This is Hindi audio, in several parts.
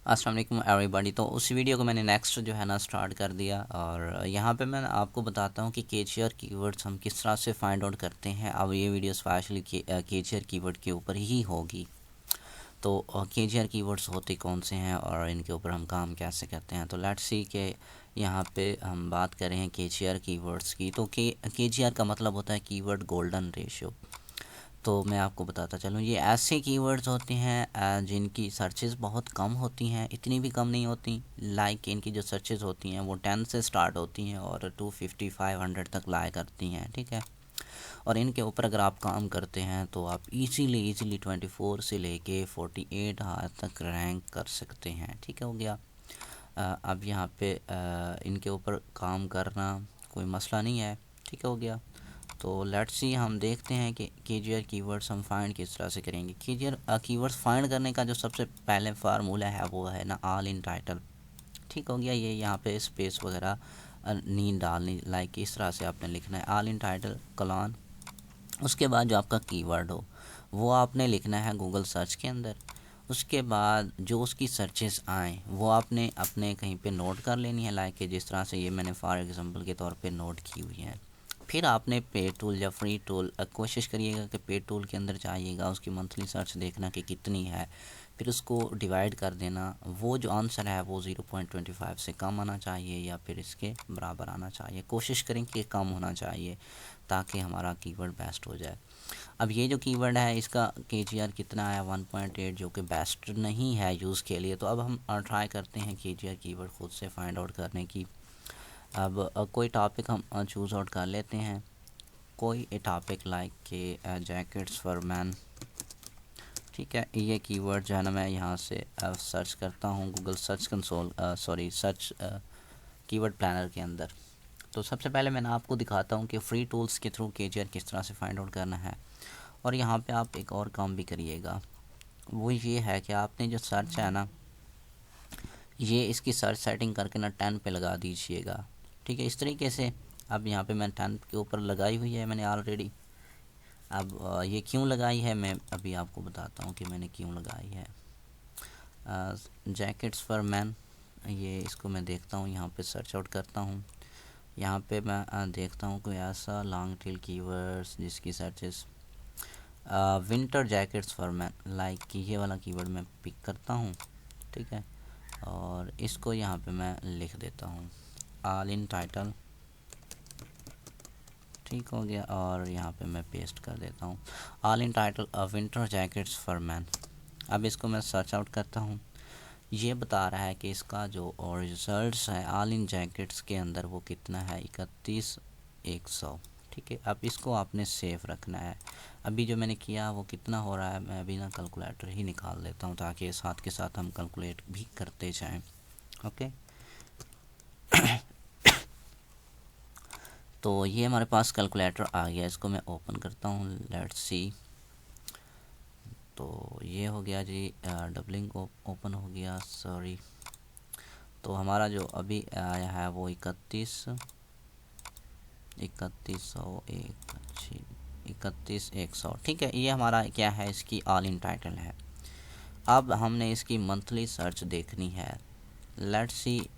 अस्सलाम वालेकुम एवरीबॉडी। तो उस वीडियो को मैंने नेक्स्ट जो है ना स्टार्ट कर दिया और यहाँ पे मैं आपको बताता हूँ कि केजीआर कीवर्ड्स हम किस तरह से फाइंड आउट करते हैं। अब ये वीडियो स्पेशली केजीआर कीवर्ड के ऊपर ही होगी। तो केजीआर कीवर्ड्स होते कौन से हैं और इनके ऊपर हम काम कैसे करते हैं। तो लेट्स सी के यहाँ पे हम बात करें हैं केजीआर कीवर्ड्स की। तो केजीआर का मतलब होता है कीवर्ड गोल्डन रेशियो। तो मैं आपको बताता चलूँ, ये ऐसे कीवर्ड्स होते हैं जिनकी सर्चेज़ बहुत कम होती हैं, इतनी भी कम नहीं होती। लाइक इनकी जो सर्चेज़ होती हैं वो 10 से स्टार्ट होती हैं और 250 500 तक लाया करती हैं, ठीक है। और इनके ऊपर अगर आप काम करते हैं तो आप इजीली 24 से लेके 48 तक रैंक कर सकते हैं, ठीक है, हो गया। अब यहाँ पे इनके ऊपर काम करना कोई मसला नहीं है, ठीक है, हो गया। तो लेट्स सी हम देखते हैं कि केजीआर कीवर्ड्स हम फाइंड किस तरह से करेंगे। केजीआर कीवर्ड्स फाइंड करने का जो सबसे पहले फार्मूला है वो है ना ऑल इन टाइटल, ठीक हो गया। ये यहाँ पे स्पेस वगैरह नहीं डालनी, लाइक इस तरह से आपने लिखना है ऑल इन टाइटल कॉलन। उसके बाद जो आपका कीवर्ड हो वो आपने लिखना है गूगल सर्च के अंदर। उसके बाद जो उसकी सर्चेस आएँ वो आपने अपने कहीं पे नोट कर लेनी है, लाइक जिस तरह से ये मैंने फॉर एग्जांपल के तौर पे नोट की हुई है। फिर आपने पे टूल या फ्री टूल कोशिश करिएगा कि पे टूल के अंदर जाइएगा, उसकी मंथली सर्च देखना कि कितनी है, फिर उसको डिवाइड कर देना। वो जो आंसर है वो 0.25 से कम आना चाहिए या फिर इसके बराबर आना चाहिए। कोशिश करें कि कम होना चाहिए ताकि हमारा कीवर्ड बेस्ट हो जाए। अब ये जो कीवर्ड है इसका केजीआर कितना है 1.8, जो कि बेस्ट नहीं है यूज़ के लिए। तो अब हम ट्राई करते हैं केजीआर कीवर्ड खुद से फाइंड आउट करने की। अब कोई टॉपिक हम चूज़ आउट कर लेते हैं, कोई ए टॉपिक लाइक के जैकेट्स फॉर मैन, ठीक है। ये कीवर्ड जो है ना मैं यहाँ से सर्च करता हूँ Google search console search keyword planner के अंदर। तो सबसे पहले मैं आपको दिखाता हूँ कि फ्री टूल्स के थ्रू केजीआर किस तरह से फाइंड आउट करना है। और यहाँ पे आप एक और काम भी करिएगा, वो ये है कि आपने जो सर्च है ना ये इसकी सर्च सेटिंग करके ना 10 पे लगा दीजिएगा, ठीक है, इस तरीके से। अब यहाँ पे मैं 10 के ऊपर लगाई हुई है मैंने ऑलरेडी। अब ये क्यों लगाई है मैं अभी आपको बताता हूँ कि मैंने क्यों लगाई है। जैकेट्स फॉर मैन, ये इसको मैं देखता हूँ, यहाँ पे सर्च आउट करता हूँ। यहाँ पे मैं देखता हूँ कोई ऐसा लॉन्ग टेल कीवर्ड्स जिसकी searches winter jackets for man, like ये वाला कीवर्ड मैं पिक करता हूँ, ठीक है। और इसको यहाँ पे मैं लिख देता हूँ ऑल इन टाइटल, ठीक हो गया। और यहाँ पे मैं पेस्ट कर देता हूँ all in title winter jackets for man. अब इसको मैं सर्च आउट करता हूँ, ये बता रहा है कि इसका जो रिजल्ट्स है ऑल इन जैकेट्स के अंदर वो कितना है 31,100, ठीक है। अब इसको आपने सेफ रखना है। अभी जो मैंने किया वो कितना हो रहा है, मैं अभी ना कैलकुलेटर ही निकाल देता हूँ ताकि साथ के साथ हम कैलकुलेट भी करते जाएं, ओके। तो ये हमारे पास कैलकुलेटर आ गया, इसको मैं ओपन करता हूँ, लेट्स सी। तो ये हो गया जी, डबलिंग को ओपन हो गया, सॉरी। तो हमारा जो अभी आया है वो 31,100, ठीक है। ये हमारा क्या है, इसकी ऑल इन टाइटल है। अब हमने इसकी मंथली सर्च देखनी है, लेट्स सी।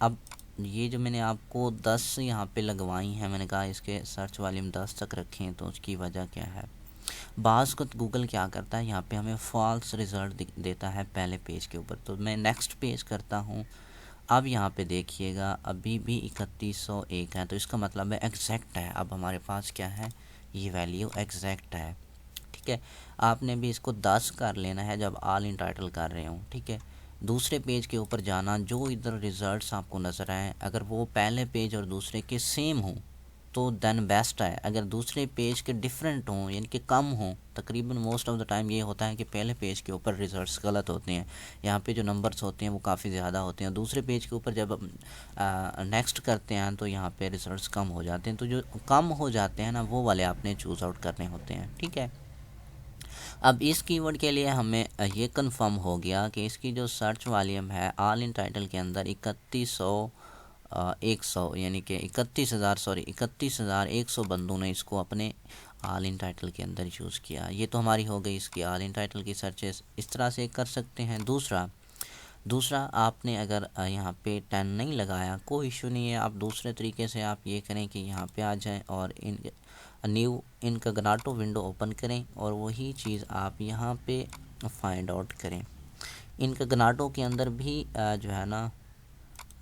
अब ये जो मैंने आपको 10 यहाँ पे लगवाई हैं, मैंने कहा इसके सर्च वॉल्यूम 10 तक रखें, तो उसकी वजह क्या है। बाज़ को गूगल क्या करता है, यहाँ पे हमें फॉल्स रिज़ल्ट देता है पहले पेज के ऊपर। तो मैं नेक्स्ट पेज करता हूँ। अब यहाँ पे देखिएगा अभी भी 3101 है, तो इसका मतलब है एग्जैक्ट है। अब हमारे पास क्या है, ये वैल्यू एग्जैक्ट है, ठीक है। आपने भी इसको 10 कर लेना है जब ऑल इन टाइटल कर रहे हो, ठीक है। दूसरे पेज के ऊपर जाना, जो इधर रिज़ल्ट्स आपको नज़र आए अगर वो पहले पेज और दूसरे के सेम हों तो देन बेस्ट है। अगर दूसरे पेज के डिफरेंट हों यानी कि कम हों, तकरीबन मोस्ट ऑफ द टाइम ये होता है कि पहले पेज के ऊपर रिजल्ट्स गलत होते हैं, यहाँ पे जो नंबर्स होते हैं वो काफ़ी ज़्यादा होते हैं। दूसरे पेज के ऊपर जब नेक्स्ट करते हैं तो यहाँ पे रिजल्ट्स कम हो जाते हैं। तो जो कम हो जाते हैं ना वो वाले आपने चूज़ आउट करने होते हैं, ठीक है। अब इस कीवर्ड के लिए हमें ये कंफर्म हो गया कि इसकी जो सर्च वॉल्यूम है ऑल इन टाइटल के अंदर 31,100 यानी कि 31,100 बंदों ने इसको अपने ऑल इन टाइटल के अंदर यूज़ किया। ये तो हमारी हो गई इसकी ऑल इन टाइटल की सर्चेस, इस तरह से कर सकते हैं। दूसरा, दूसरा, आपने अगर यहाँ पे 10 नहीं लगाया, कोई इशू नहीं है, आप दूसरे तरीके से आप ये करें कि यहाँ पे आ जाएं और न्यू इनकॉग्निटो विंडो ओपन करें और वही चीज़ आप यहाँ पे फाइंड आउट करें। इनकॉग्निटो के अंदर भी जो है ना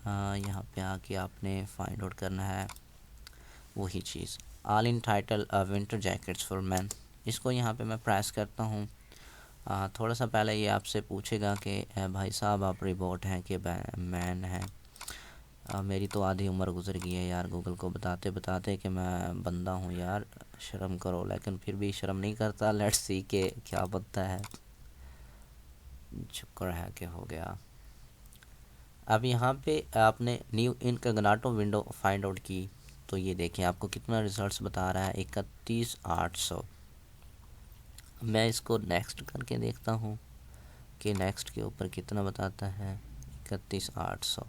यहाँ पे आके आपने फाइंड आउट करना है वही चीज़, all in title winter jackets for man. इसको यहाँ पे मैं प्रेस करता हूँ। थोड़ा सा पहले ये आपसे पूछेगा कि भाई साहब आप रिपोर्ट हैं कि मैन है। मेरी तो आधी उम्र गुजर गई है यार गूगल को बताते बताते कि मैं बंदा हूँ यार, शर्म करो, लेकिन फिर भी शर्म नहीं करता। लेट्स सी के क्या बनता है। शुक्र है कि हो गया। अब यहाँ पे आपने new incognito window find out की तो ये देखें आपको कितना रिजल्ट्स बता रहा है, 31,800। मैं इसको नेक्स्ट करके देखता हूँ कि नेक्स्ट के ऊपर कितना बताता है, 31,800।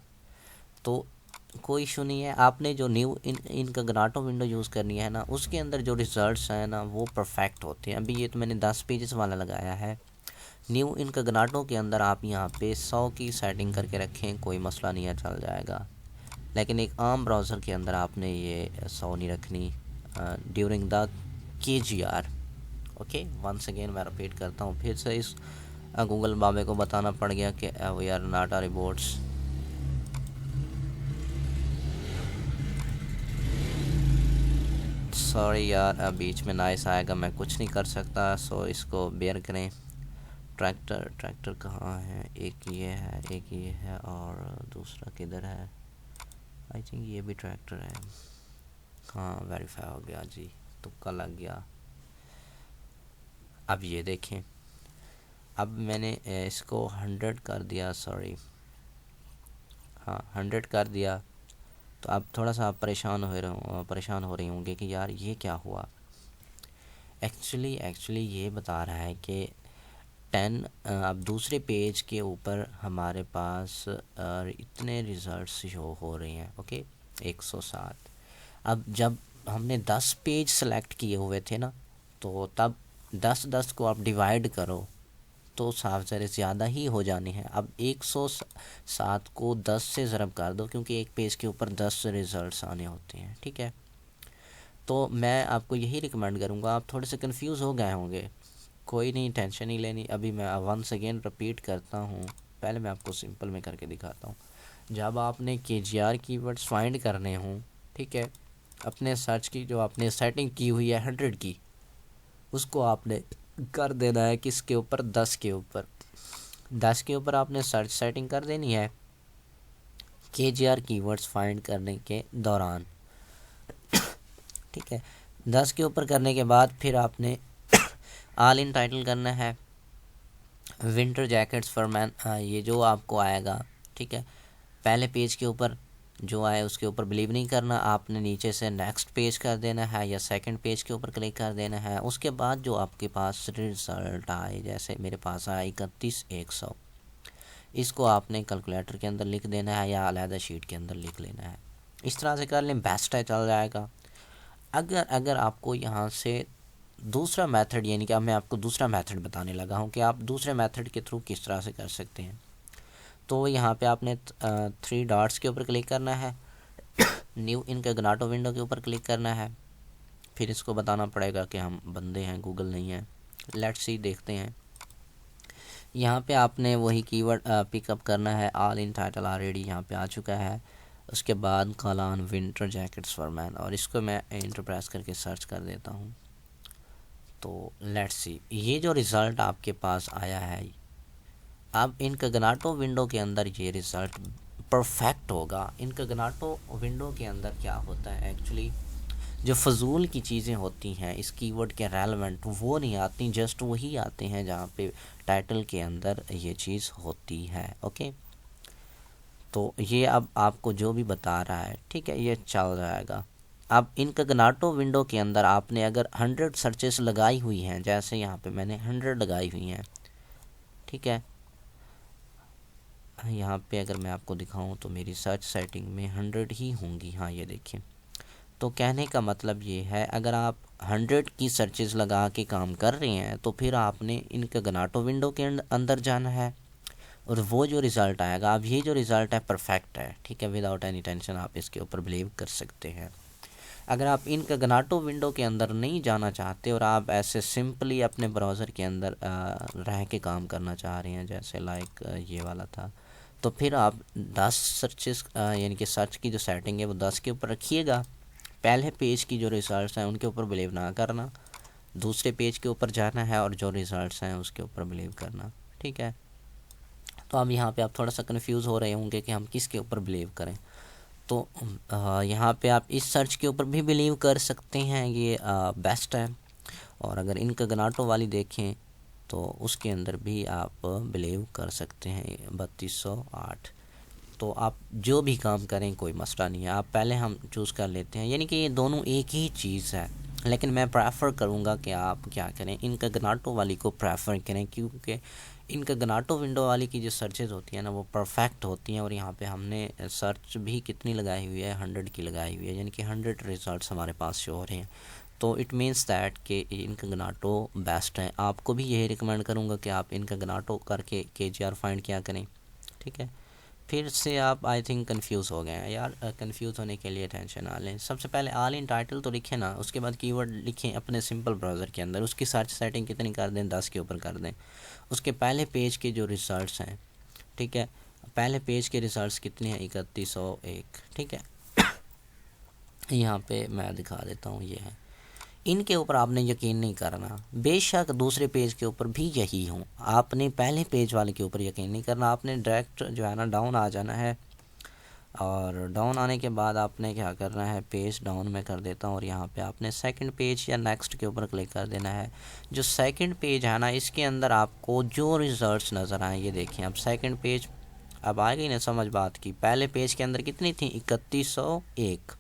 तो कोई इशू नहीं है। आपने जो न्यू इनकॉग्निटो विंडो यूज़ करनी है ना, उसके अंदर जो रिजल्ट्स हैं ना वो परफेक्ट होते हैं। अभी ये तो मैंने 10 पेजेस वाला लगाया है। न्यू इनकॉग्निटो के अंदर आप यहाँ पे 100 की सेटिंग करके रखें, कोई मसला नहीं है, चल जाएगा। लेकिन एक आम ब्राउज़र के अंदर आपने ये 100 नहीं रखनी during the KGR। Okay, once again मैं रिपीट करता हूँ, फिर से इस गूगल बाबे को बताना पड़ गया कि we are not our reports. Sorry यार, बीच में नॉइस आएगा, मैं कुछ नहीं कर सकता, सो इसको बेयर करें। ट्रैक्टर कहाँ है, एक ये है, एक ये है और दूसरा किधर है। आई थिंक ये भी ट्रैक्टर है। हाँ, वेरीफाई हो गया जी, तुक्का लग गया। अब ये देखें, अब मैंने इसको 100 कर दिया, सॉरी हाँ 100 कर दिया। तो अब थोड़ा सा आप परेशान हो रही होंगे कि यार ये क्या हुआ। एक्चुअली ये बता रहा है कि 10 अब दूसरे पेज के ऊपर हमारे पास इतने रिज़ल्ट्स शो हो रहे हैं। ओके, 107। अब जब हमने 10 पेज सेलेक्ट किए हुए थे ना, तो तब 10 को आप डिवाइड करो तो साफ ज़रे ज़्यादा ही हो जाने हैं। अब 107 को 10 से ज़रब कर दो, क्योंकि एक पेज के ऊपर 10 रिज़ल्ट्स आने होते हैं। ठीक है, तो मैं आपको यही रिकमेंड करूँगा। आप थोड़े से कंफ्यूज हो गए होंगे, कोई नहीं, टेंशन नहीं लेनी। अभी मैं वंस अगेन रिपीट करता हूँ, पहले मैं आपको सिंपल में करके दिखाता हूँ। जब आपने KGR कीवर्ड्स फाइंड करने हों, ठीक है, अपने सर्च की जो आपने सेटिंग की हुई है 100 की, उसको आपने कर देना है किसके ऊपर, 10 के ऊपर। 10 के ऊपर आपने सर्च सेटिंग कर देनी है KGR कीवर्ड्स फाइंड करने के दौरान। ठीक है, 10 के ऊपर करने के बाद फिर आपने ऑल इन टाइटल करना है, विंटर जैकेट्स फॉर मैन, ये जो आपको आएगा। ठीक है, पहले पेज के ऊपर जो आए उसके ऊपर बिलीव नहीं करना, आपने नीचे से नेक्स्ट पेज कर देना है या सेकंड पेज के ऊपर क्लिक कर देना है। उसके बाद जो आपके पास रिज़ल्ट आए, जैसे मेरे पास आया 31,100, इसको आपने कैलकुलेटर के अंदर लिख देना है या अलहदा शीट के अंदर लिख लेना है। इस तरह से कर लें, बेस्ट है, चल जाएगा। अगर आपको यहाँ से दूसरा मेथड, यानी कि अब मैं आपको दूसरा मेथड बताने लगा हूँ कि आप दूसरे मेथड के थ्रू किस तरह से कर सकते हैं। तो यहाँ पे आपने 3 डॉट्स के ऊपर क्लिक करना है, न्यू इनकॉग्निटो विंडो के ऊपर क्लिक करना है। फिर इसको बताना पड़ेगा कि हम बंदे हैं, गूगल नहीं है। लेट्स सी, देखते हैं। यहाँ पे आपने वही कीवर्ड पिकअप करना है, ऑल इन टाइटल ऑलरेडी यहाँ पे आ चुका है। उसके बाद colon winter jackets for man, और इसको मैं एंटर प्रेस करके सर्च कर देता हूँ। तो लेट्स सी, ये जो रिज़ल्ट आपके पास आया है, अब इनकॉग्निटो विंडो के अंदर ये रिज़ल्ट परफेक्ट होगा। इनकॉग्निटो विंडो के अंदर क्या होता है, एक्चुअली जो फजूल की चीज़ें होती हैं इस कीवर्ड के रेलेवेंट, वो नहीं आती, जस्ट वही आते हैं जहाँ पे टाइटल के अंदर ये चीज़ होती है। ओके, तो ये अब आपको जो भी बता रहा है, ठीक है, ये चल जाएगा। अब इनकॉग्निटो विंडो के अंदर आपने अगर 100 सर्चेस लगाई हुई हैं, जैसे यहाँ पे मैंने 100 लगाई हुई हैं, ठीक है, यहाँ पे अगर मैं आपको दिखाऊं तो मेरी सर्च सेटिंग में 100 ही होंगी। हाँ, ये देखिए। तो कहने का मतलब ये है, अगर आप 100 की सर्चेस लगा के काम कर रहे हैं तो फिर आपने इनकॉग्निटो विंडो के अंदर जाना है, और वो जो रिज़ल्ट आएगा, अब ये जो रिज़ल्ट है परफेक्ट है, ठीक है, विदाउट एनी टेंशन आप इसके ऊपर बिलीव कर सकते हैं। अगर आप इनकॉग्निटो विंडो के अंदर नहीं जाना चाहते और आप ऐसे सिंपली अपने ब्राउज़र के अंदर रह के काम करना चाह रहे हैं, जैसे लाइक ये वाला था, तो फिर आप 10 सर्चेस यानी कि सर्च की जो सेटिंग है वो 10 के ऊपर रखिएगा। पहले पेज की जो रिज़ल्ट्स हैं उनके ऊपर बिलीव ना करना, दूसरे पेज के ऊपर जाना है और जो रिज़ल्ट्स हैं उसके ऊपर बिलीव करना, ठीक है। तो अब यहाँ पे आप थोड़ा सा कंफ्यूज हो रहे होंगे कि हम किसके ऊपर बिलीव करें। तो यहाँ पे आप इस सर्च के ऊपर भी बिलीव कर सकते हैं, ये बेस्ट है। और अगर इनकॉग्निटो वाली देखें तो उसके अंदर भी आप बिलीव कर सकते हैं 3208। तो आप जो भी काम करें कोई मसला नहीं है, आप पहले हम चूज़ कर लेते हैं, यानी कि ये दोनों एक ही चीज़ है। लेकिन मैं प्रेफर करूँगा कि आप क्या करें, इनकॉग्निटो वाली को प्रेफर करें, क्योंकि इनकॉग्निटो विंडो वाली की जो सर्चेज़ होती है ना वो परफेक्ट होती हैं। और यहाँ पे हमने सर्च भी कितनी लगाई हुई है, 100 की लगाई हुई है, यानी कि 100 रिज़ल्ट्स हमारे पास शो हो रहे हैं। तो इट मीन्स दैट कि इनकॉग्निटो बेस्ट है। आपको भी यही रिकमेंड करूँगा कि आप इनकॉग्निटो करके KGR फाइंड किया करें, ठीक है। फिर से आप आई थिंक कंफ्यूज हो गए हैं यार, कंफ्यूज होने के लिए टेंशन ना लें। सबसे पहले ऑल इन टाइटल तो लिखें ना, उसके बाद कीवर्ड लिखें अपने सिंपल ब्राउज़र के अंदर, उसकी सर्च सेटिंग कितनी कर दें, 10 के ऊपर कर दें। उसके पहले पेज के जो रिजल्ट्स हैं, ठीक है, पहले पेज के रिजल्ट्स कितने हैं, 3101, ठीक है। यहाँ पे मैं दिखा देता हूँ, ये है। इनके ऊपर आपने यकीन नहीं करना, बेशक दूसरे पेज के ऊपर भी यही हो, आपने पहले पेज वाले के ऊपर यकीन नहीं करना। आपने डायरेक्ट जो है ना डाउन आ जाना है, और डाउन आने के बाद आपने क्या करना है, पेज डाउन में कर देता हूँ, और यहाँ पे आपने सेकंड पेज या नेक्स्ट के ऊपर क्लिक कर देना है। जो सेकंड पेज है ना, इसके अंदर आपको जो रिजल्ट्स नज़र आए, ये देखें अब सेकंड पेज, अब आ गई ना समझ बात की। पहले पेज के अंदर कितनी थी, 3101,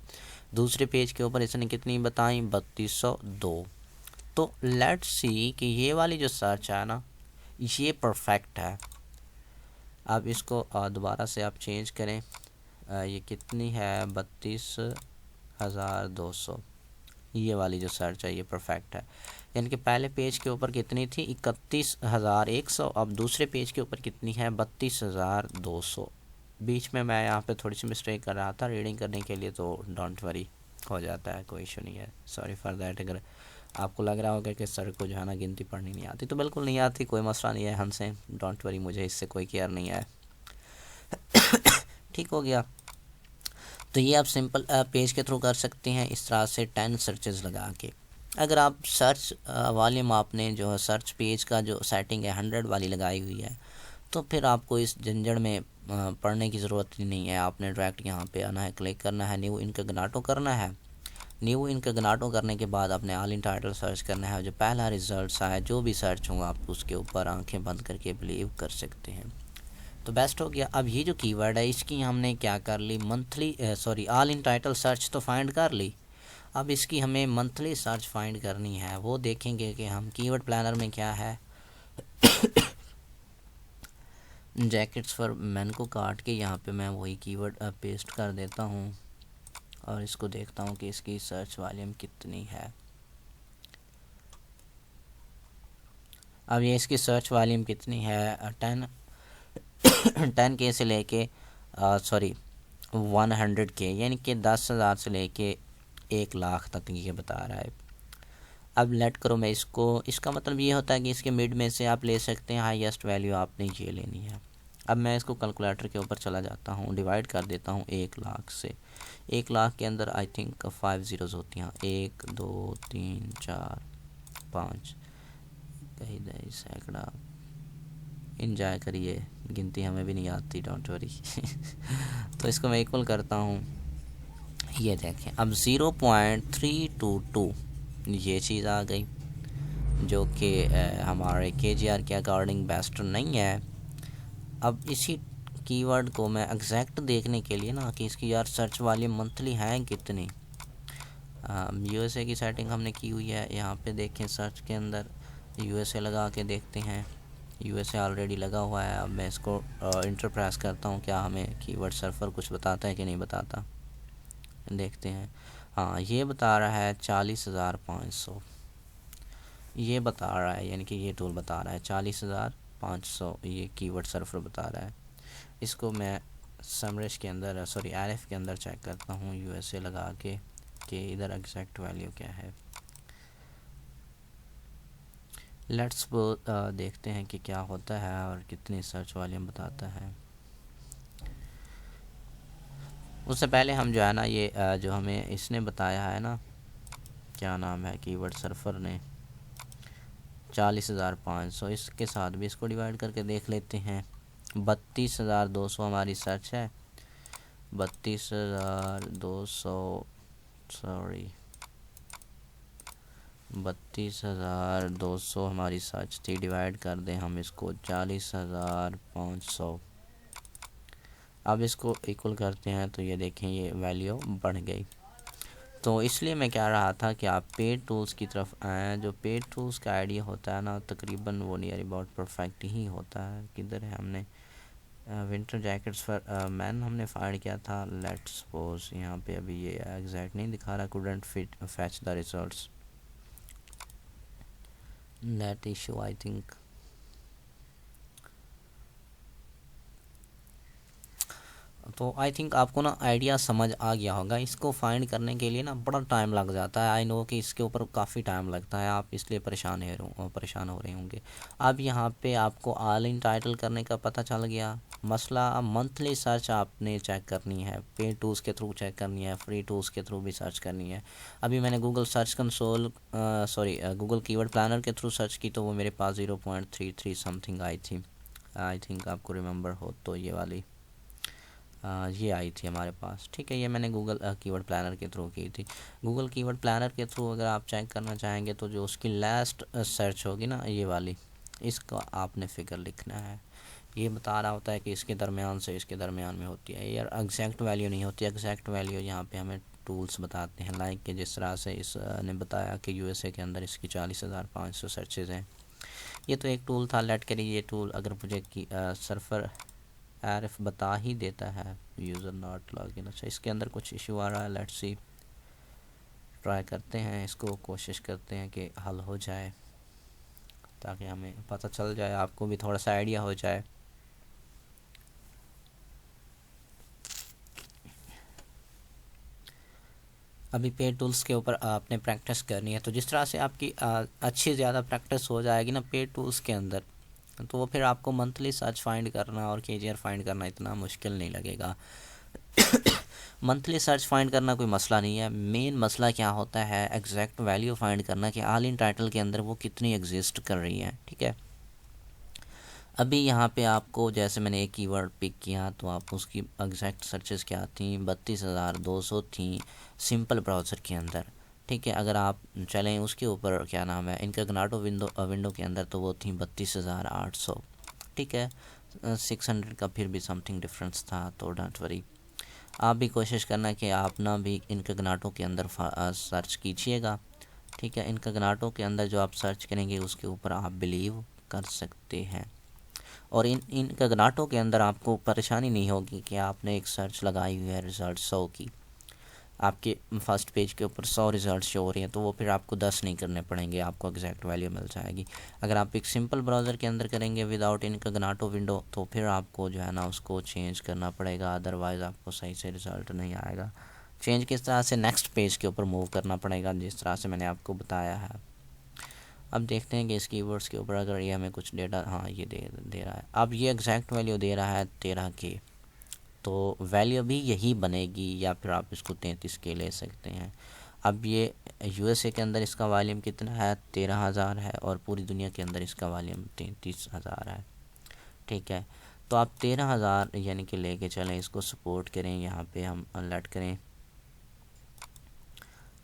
दूसरे पेज के ऊपर इसने कितनी बताई, 3202। तो लेट्स सी कि ये वाली जो सर्च है ना ये परफेक्ट है। अब इसको दोबारा से आप चेंज करें, ये कितनी है, 32,200, ये वाली जो सर्च है ये परफेक्ट है। यानी कि पहले पेज के ऊपर कितनी थी, 31,100, अब दूसरे पेज के ऊपर कितनी है, 32,200। बीच में मैं यहाँ पे थोड़ी सी मिस्टेक कर रहा था रीडिंग करने के लिए, तो डोंट वरी, हो जाता है, कोई इशू नहीं है, सॉरी फॉर दैट। अगर आपको लग रहा होगा कि सर को जो है ना गिनती पढ़नी नहीं आती, तो बिल्कुल नहीं आती, कोई मसला नहीं है, हमसे डोंट वरी, मुझे इससे कोई केयर नहीं है। ठीक हो गया। तो ये आप सिंपल पेज के थ्रू कर सकते हैं इस तरह से 10 सर्चेस लगा के। अगर आप सर्च वॉल्यूम आपने जो सर्च पेज का जो सेटिंग है 100 वाली लगाई हुई है, तो फिर आपको इस झंझट में पढ़ने की ज़रूरत ही नहीं है। आपने डायरेक्ट यहाँ पे आना है, क्लिक करना है, न्यू इनकॉग्निटो करना है। न्यू इनकॉग्निटो करने के बाद आपने ऑल इन टाइटल सर्च करना है, जो पहला रिजल्ट आया, जो भी सर्च होगा आप उसके ऊपर आंखें बंद करके बिलीव कर सकते हैं। तो बेस्ट हो गया। अब ये जो कीवर्ड है इसकी हमने क्या कर ली, monthly sorry all in title search तो फाइंड कर ली। अब इसकी हमें मंथली सर्च फाइंड करनी है, वो देखेंगे कि हम कीवर्ड प्लानर में क्या है। जैकेट्स फॉर मैन को काट के यहाँ पे मैं वही कीवर्ड पेस्ट कर देता हूँ, और इसको देखता हूँ कि इसकी सर्च वॉल्यूम कितनी है। अब ये इसकी सर्च वॉल्यूम कितनी है, 10K से लेके सॉरी 100K, यानी कि 10,000 से लेके 1,00,000 तक ये बता रहा है। अब लेट करो मैं इसको, इसका मतलब ये होता है कि इसके मिड में से आप ले सकते हैं, हाईएस्ट वैल्यू आपने ये लेनी है। अब मैं इसको कैलकुलेटर के ऊपर चला जाता हूँ, डिवाइड कर देता हूँ 1,00,000 से। 1,00,000 के अंदर आई थिंक 5 ज़ीरोज़ होती हैं, 1 2 3 4 5, कहीं दही सैकड़ा, इंजॉय करिए, गिनती हमें भी नहीं आती, डोंट वरी। तो इसको मैं इक्वल करता हूँ, ये देखें अब 0.322 ये चीज़ आ गई, जो कि हमारे KGR के अकॉर्डिंग बेस्ट नहीं है। अब इसी कीवर्ड को मैं एग्जैक्ट देखने के लिए ना कि इसकी यार सर्च वॉल्यूम मंथली है कितनी, USA की सेटिंग हमने की हुई है। यहाँ पे देखें सर्च के अंदर USA लगा के देखते हैं, USA ऑलरेडी लगा हुआ है। अब मैं इसको इंटर प्रेस करता हूँ, क्या हमें कीवर्ड सर्वर कुछ बताता है कि नहीं बताता, देखते हैं। हाँ ये बता रहा है 40,500, ये बता रहा है, यानी कि ये टूल बता रहा है 40,000 500 ये कीवर्ड सर्वर बता रहा है। इसको मैं समरेश के अंदर आरएफ के अंदर चेक करता हूँ यूएसए लगा के कि इधर एग्जैक्ट वैल्यू क्या है। लेट्स देखते हैं कि क्या होता है और कितनी सर्च वॉल्यूम बताता है। उससे पहले हम जो है ना ये जो हमें इसने बताया है ना, क्या नाम है कीवर्ड सर्वर ने, 40,500, इसके साथ भी इसको डिवाइड करके देख लेते हैं। 32,200 हमारी सर्च है, 32,200 सॉरी 32,200 हमारी सर्च थी। डिवाइड कर दें हम इसको 40,500। अब इसको इक्वल करते हैं तो ये देखें ये वैल्यू बढ़ गई। तो इसलिए मैं कह रहा था कि आप पेड टूल्स की तरफ आएँ। जो पेड टूल्स का आइडिया होता है ना, तकरीबन वो नियर अबाउट परफेक्ट ही होता है। किधर है, हमने विंटर जैकेट्स फॉर मैन हमने फाइंड किया था। लेट्स सपोज यहाँ पे अभी ये एग्जैक्ट नहीं दिखा रहा, couldn't fit fetch the results, that issue I think. तो आई थिंक आपको ना आइडिया समझ आ गया होगा। इसको फाइंड करने के लिए ना बड़ा टाइम लग जाता है। आई नो कि इसके ऊपर काफ़ी टाइम लगता है, आप इसलिए परेशान हो रहे होंगे। अब यहाँ पे आपको ऑल इन टाइटल करने का पता चल गया मसला। अब मंथली सर्च आपने चेक करनी है, पेड टूल्स के थ्रू चेक करनी है, फ्री टूल्स के थ्रू भी सर्च करनी है। अभी मैंने Google search console Google keyword planner के थ्रू सर्च की तो वो मेरे पास 0.33 समथिंग आई थी। आई थिंक आपको रिमेंबर हो तो ये वाली ये आई थी हमारे पास। ठीक है, ये मैंने गूगल कीवर्ड प्लानर के थ्रू की थी। गूगल कीवर्ड प्लानर के थ्रू अगर आप चेक करना चाहेंगे तो जो उसकी लास्ट सर्च होगी ना ये वाली, इसका आपने फिगर लिखना है। ये बता रहा होता है कि इसके दरमियान से इसके दरमियान में होती है। यार एग्जैक्ट वैल्यू नहीं होती। एग्जैक्ट वैल्यू यहाँ पे हमें टूल्स बताते हैं, लाइक कि जिस तरह से इसने बताया कि यूएसए के अंदर इसकी 40,500 सर्चेज हैं। ये तो एक टूल था। लेट करिए ये टूल अगर मुझे सर्वर आरएफ बता ही देता है यूज़र नॉट लॉगिन। अच्छा, इसके अंदर कुछ इशू आ रहा है। लेट्स सी, ट्राई करते हैं इसको, कोशिश करते हैं कि हल हो जाए ताकि हमें पता चल जाए, आपको भी थोड़ा सा आइडिया हो जाए। अभी पेड टूल्स के ऊपर आपने प्रैक्टिस करनी है। तो जिस तरह से आपकी अच्छी ज़्यादा प्रैक्टिस हो जाएगी ना पेड टूल्स के अंदर, तो वो फिर आपको मंथली सर्च फाइंड करना और केजीआर फाइंड करना इतना मुश्किल नहीं लगेगा। मंथली सर्च फाइंड करना कोई मसला नहीं है। मेन मसला क्या होता है, एग्जैक्ट वैल्यू फाइंड करना कि ऑल इन टाइटल के अंदर वो कितनी एग्जिस्ट कर रही है। ठीक है, अभी यहाँ पे आपको जैसे मैंने एक कीवर्ड पिक किया तो आप उसकी एग्जैक्ट सर्चेस क्या थी, 32,200 थी सिंपल ब्राउज़र के अंदर। ठीक है, अगर आप चलें उसके ऊपर क्या नाम है इनकॉग्निटो विंडो के अंदर तो वो थी 32,800। ठीक है, 600 का फिर भी समथिंग डिफरेंस था। तो डोंट वरी, आप भी कोशिश करना कि आप ना भी इनकॉग्निटो के अंदर सर्च कीजिएगा। ठीक है, इनकॉग्निटो के अंदर जो आप सर्च करेंगे उसके ऊपर आप बिलीव कर सकते हैं। और इनकॉग्निटो के अंदर आपको परेशानी नहीं होगी कि आपने एक सर्च लगाई हुई है रिज़ल्ट 100 की, आपके फर्स्ट पेज के ऊपर 100 रिज़ल्ट शो हो रही हैं तो वो फिर आपको 10 नहीं करने पड़ेंगे, आपको एग्जैक्ट वैल्यू मिल जाएगी। अगर आप एक सिंपल ब्राउज़र के अंदर करेंगे विदाउट इनकॉग्निटो विंडो तो फिर आपको जो है ना उसको चेंज करना पड़ेगा, अदरवाइज़ आपको सही से रिज़ल्ट नहीं आएगा। चेंज किस तरह से, नेक्स्ट पेज के ऊपर मूव करना पड़ेगा जिस तरह से मैंने आपको बताया है। अब देखते हैं कि इस कीवर्ड्स के ऊपर अगर ये हमें कुछ डेटा, हाँ ये दे रहा है। अब ये एग्जैक्ट वैल्यू दे रहा है 13 के, तो वैल्यू भी यही बनेगी या फिर आप इसको 33 के ले सकते हैं। अब ये यूएसए के अंदर इसका वॉल्यूम कितना है, 13,000 है और पूरी दुनिया के अंदर इसका वॉल्यूम 33,000 है। ठीक है, तो आप 13,000 यानी कि लेके चलें, इसको सपोर्ट करें। यहाँ पे हम अनलेट करें,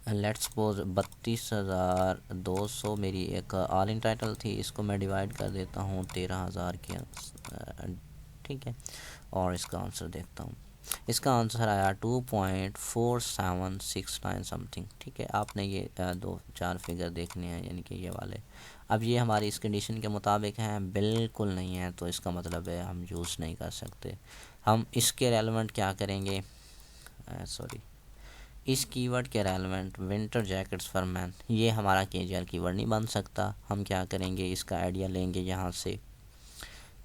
लेट्स सपोज 32,200 मेरी एक ऑल इन टाइटल थी। इसको मैं डिवाइड कर देता हूँ 13,000 के। ठीक है, और इसका आंसर देखता हूँ। इसका आंसर आया 2.4769 समथिंग। ठीक है, आपने ये 2-4 फिगर देखने हैं यानी कि ये वाले। अब ये हमारी इस कंडीशन के मुताबिक हैं, बिल्कुल नहीं है तो इसका मतलब है हम यूज़ नहीं कर सकते। हम इसके रेलेवेंट क्या करेंगे, इस कीवर्ड के relevant winter jackets for man, ये हमारा केजीआर कीवर्ड नहीं बन सकता। हम क्या करेंगे, इसका आइडिया लेंगे यहाँ से।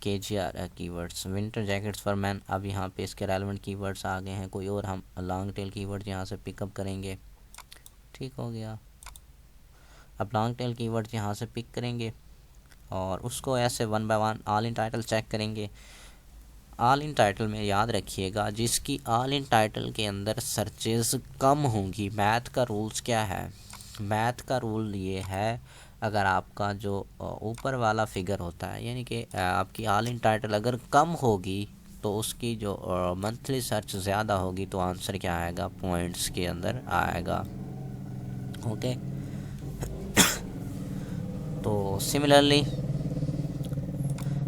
KGR keywords, winter jackets for man. अब यहाँ पे इसके रेलेवेंट कीवर्ड्स आ गए हैं, कोई और हम लॉन्ग टेल कीवर्ड यहाँ से पिकअप करेंगे। ठीक हो गया। अब लॉन्ग टेल कीवर्ड्स यहाँ से पिक करेंगे और उसको ऐसे one by one all in title check करेंगे। ऑल इन टाइटल में याद रखिएगा, जिसकी ऑल इन टाइटल के अंदर सर्चेस कम होंगी, मैथ का रूल्स क्या है, मैथ का रूल ये है, अगर आपका जो ऊपर वाला फिगर होता है, यानी कि आपकी ऑल इन टाइटल अगर कम होगी तो उसकी जो मंथली सर्च ज़्यादा होगी, तो आंसर क्या आएगा, पॉइंट्स के अंदर आएगा। ओके, तो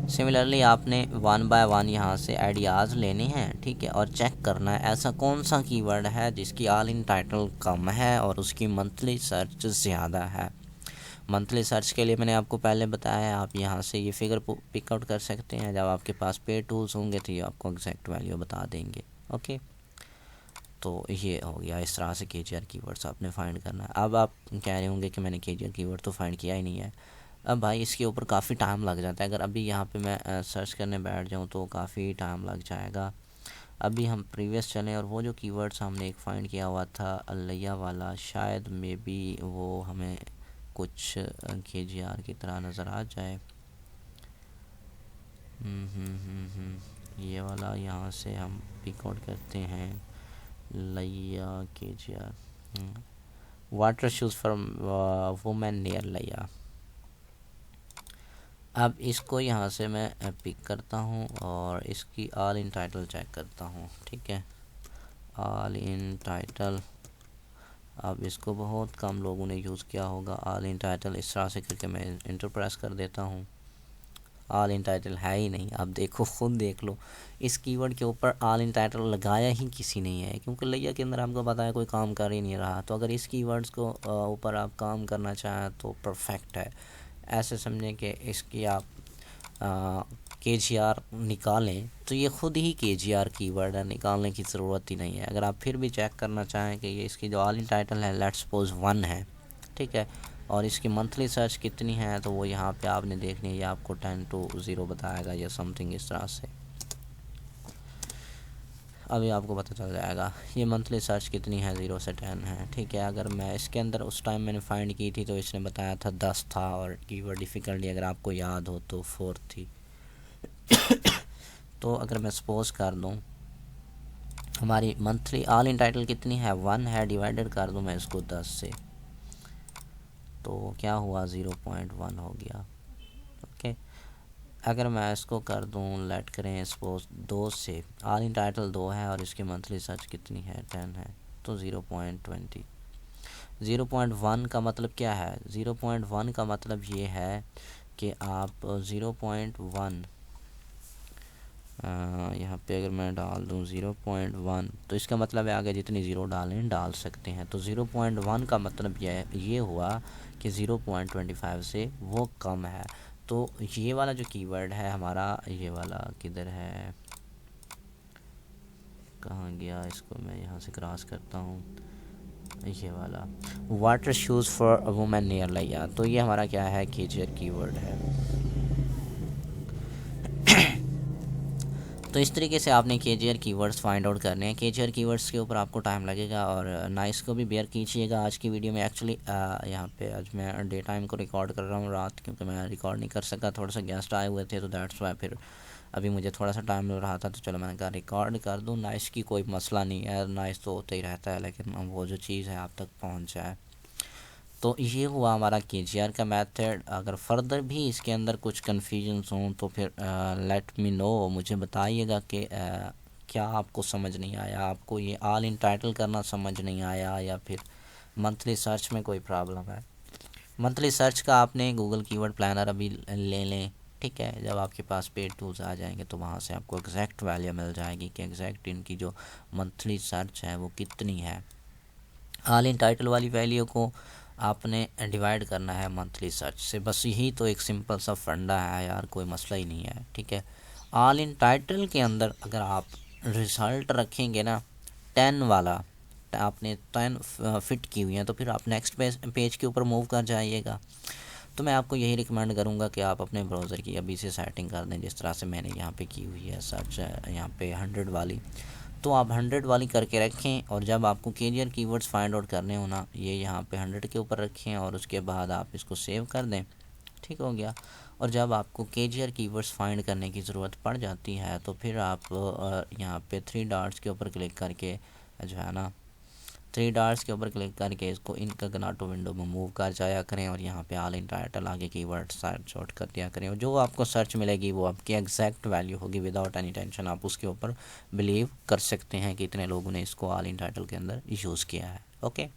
सिमिलरली आपने वन बाय वन यहाँ से आइडियाज़ लेने हैं, ठीक है, और चेक करना है ऐसा कौन सा कीवर्ड है जिसकी ऑल इन टाइटल कम है और उसकी मंथली सर्च ज़्यादा है। मंथली सर्च के लिए मैंने आपको पहले बताया है, आप यहाँ से ये फिगर पिक आउट कर सकते हैं। जब आपके पास पेड टूल्स होंगे तो ये आपको एग्जैक्ट वैल्यू बता देंगे। ओके, तो ये हो गया, इस तरह से KGR कीवर्ड्स आपने फाइंड करना है। अब आप कह रहे होंगे कि मैंने KGR कीवर्ड तो फाइंड किया ही नहीं है। अब भाई इसके ऊपर काफ़ी टाइम लग जाता है, अगर अभी यहाँ पे मैं सर्च करने बैठ जाऊँ तो काफ़ी टाइम लग जाएगा। अभी हम प्रीवियस चलें और वो जो कीवर्ड्स हमने एक फ़ाइंड किया हुआ था अलैया वाला, शायद मे बी वो हमें कुछ KGR की तरह नज़र आ जाए। ये वाला यहाँ से हम पिक आउट करते हैं, लैया KGR, water shoes for women near लैया। अब इसको यहाँ से मैं पिक करता हूँ और इसकी ऑल इन टाइटल चेक करता हूँ। ठीक है, ऑल इन टाइटल, अब इसको बहुत कम लोगों ने यूज़ किया होगा ऑल इन टाइटल। इस तरह से करके मैं इंटर प्रेस कर देता हूँ, ऑल इन टाइटल है ही नहीं। अब देखो, खुद देख लो, इस कीवर्ड के ऊपर ऑल इन टाइटल लगाया ही किसी नहीं है, क्योंकि लैया के अंदर आपको पता है कोई काम कर ही नहीं रहा। तो अगर इस कीवर्ड्स को ऊपर आप काम करना चाहें तो परफेक्ट है। ऐसे समझें कि इसकी आप KGR निकालें तो ये ख़ुद ही KGR कीवर्ड है, निकालने की ज़रूरत ही नहीं है। अगर आप फिर भी चेक करना चाहें कि ये इसकी जो ऑल इन टाइटल है, लेट्स सपोज 1 है, ठीक है, और इसकी मंथली सर्च कितनी है, तो वो यहाँ पे आपने देखनी है, ये आपको 10 to 0 बताएगा या समथिंग इस तरह से। अभी आपको पता चल जाएगा ये मंथली सर्च कितनी है, 0 से 10 है। ठीक है, अगर मैं इसके अंदर उस टाइम मैंने फाइंड की थी तो इसने बताया था 10 था, और कीवर्ड डिफ़िकल्टी अगर आपको याद हो तो 4 थी। तो अगर मैं सपोज कर दूं हमारी मंथली ऑल इन टाइटल कितनी है, 1 है, डिवाइडेड कर दूं मैं इसको 10 से, तो क्या हुआ, 0.1 हो गया। ओके, अगर मैं इसको कर दूं, लेट करें सपोज 2 से, ऑल इन टाइटल 2 है और इसकी मंथली सर्च कितनी है, 10 है, तो 0.20। 0.1 का मतलब क्या है, 0.1 का मतलब ये है कि आप 0.1 यहाँ पे अगर मैं डाल दूँ 0.1, तो इसका मतलब है आगे जितनी ज़ीरो डालें डाल सकते हैं। तो 0.1 का मतलब ये हुआ कि 0.25 से वो कम है। तो ये वाला जो कीवर्ड है हमारा, ये वाला किधर है, कहाँ गया, इसको मैं यहाँ से क्रॉस करता हूँ, ये वाला water shoes for a women near लैया, तो ये हमारा क्या है, KGR कीवर्ड है। तो इस तरीके से आपने KGR कीवर्ड्स फाइंड आउट करने हैं। KGR कीवर्ड्स के ऊपर आपको टाइम लगेगा और नाइस को भी बेयर कीजिएगा। आज की वीडियो में एक्चुअली यहाँ पे आज मैं डे टाइम को रिकॉर्ड कर रहा हूँ रात, क्योंकि मैं रिकॉर्ड नहीं कर सका, थोड़ा सा गेस्ट आए हुए थे, तो दैट्स वाई फिर अभी मुझे थोड़ा सा टाइम मिल रहा था, तो चलो मैंने कहा रिकॉर्ड कर दूँ। नाइस की कोई मसला नहीं है, नाइस तो होता ही रहता है, लेकिन वो जो चीज़ है आप तक पहुँच जाए। तो ये हुआ हमारा KGR का मेथड। अगर फर्दर भी इसके अंदर कुछ कन्फ्यूजन्स हों तो फिर लेट मी नो, मुझे बताइएगा कि क्या आपको समझ नहीं आया, आपको ये ऑल इन टाइटल करना समझ नहीं आया, या फिर मंथली सर्च में कोई प्रॉब्लम है। मंथली सर्च का आपने गूगल कीवर्ड प्लानर अभी ले लें, ठीक है, जब आपके पास पेड टूल्स आ जाएंगे तो वहाँ से आपको एग्जैक्ट वैल्यू मिल जाएगी कि एग्जैक्ट इनकी जो मंथली सर्च है वो कितनी है। ऑल इन टाइटल वाली वैल्यू को आपने डिवाइड करना है मंथली सर्च से, बस यही तो एक सिंपल सा फंडा है यार, कोई मसला ही नहीं है। ठीक है, ऑल इन टाइटल के अंदर अगर आप रिज़ल्ट रखेंगे ना 10 वाला, आपने 10 फिट की हुई है, तो फिर आप नेक्स्ट पेज के ऊपर मूव कर जाइएगा। तो मैं आपको यही रिकमेंड करूँगा कि आप अपने ब्राउज़र की अभी से सेटिंग कर दें, जिस तरह से मैंने यहाँ पे की हुई है सर्च यहाँ पे 100 वाली। तो आप 100 वाली करके रखें और जब आपको कैरियर कीवर्ड्स फाइंड आउट करने हो ना, ये यहाँ पे 100 के ऊपर रखें और उसके बाद आप इसको सेव कर दें। ठीक हो गया। और जब आपको कैरियर कीवर्ड्स फाइंड करने की ज़रूरत पड़ जाती है तो फिर आप यहाँ पे 3 डॉट्स के ऊपर क्लिक करके जो है ना, 3 डॉट्स के ऊपर क्लिक करके इसको इनकॉग्निटो विंडो में मूव कर जाया करें और यहाँ पे ऑल इन टाइटल आगे कीवर्ड सर्च आउट कर दिया करें और जो आपको सर्च मिलेगी वो आपकी एग्जैक्ट वैल्यू होगी विदाउट एनी टेंशन। आप उसके ऊपर बिलीव कर सकते हैं कि इतने लोगों ने इसको ऑल इन टाइटल के अंदर यूज़ किया है। ओके,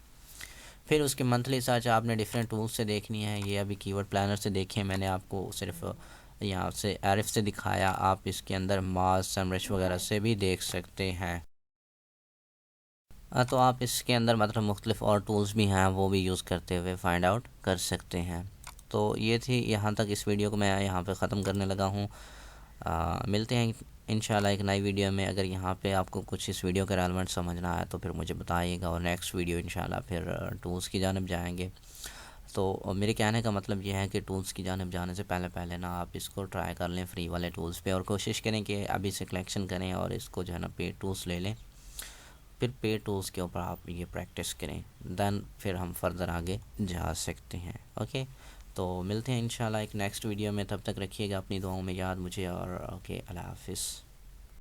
फिर उसकी मंथली सर्च आपने डिफरेंट टूल्स से देखनी है। ये अभी कीवर्ड प्लानर से देखें, मैंने आपको सिर्फ यहाँ से आरिफ से दिखाया, आप इसके अंदर मास समरिश वगैरह से भी देख सकते हैं। तो आप इसके अंदर मतलब मुख्तलिफ और टूल्स भी हैं, वो भी यूज़ करते हुए फाइंड आउट कर सकते हैं। तो ये थी यहाँ तक, इस वीडियो को मैं यहाँ पे ख़त्म करने लगा हूँ। मिलते हैं इंशाल्लाह एक नई वीडियो में। अगर यहाँ पे आपको कुछ इस वीडियो के रेलेवेंट समझना है तो फिर मुझे बताइएगा और नेक्स्ट वीडियो इंशाल्लाह फिर टूल्स की जानिब जाएंगे। तो मेरे कहने का मतलब ये है कि टूल्स की जानिब जाने से पहले पहले ना आप इसको ट्राई कर लें फ्री वाले टूल्स पे और कोशिश करें कि अभी से कलेक्शन करें और इसको जो है ना पेड टूल्स ले लें। फिर पेड टूल्स के ऊपर आप ये प्रैक्टिस करें, देन फिर हम फर्दर आगे जा सकते हैं। ओके, तो मिलते हैं इंशाल्लाह एक नेक्स्ट वीडियो में। तब तक रखिएगा अपनी दुआओं में याद मुझे और ओके, अल्लाह हाफिज़।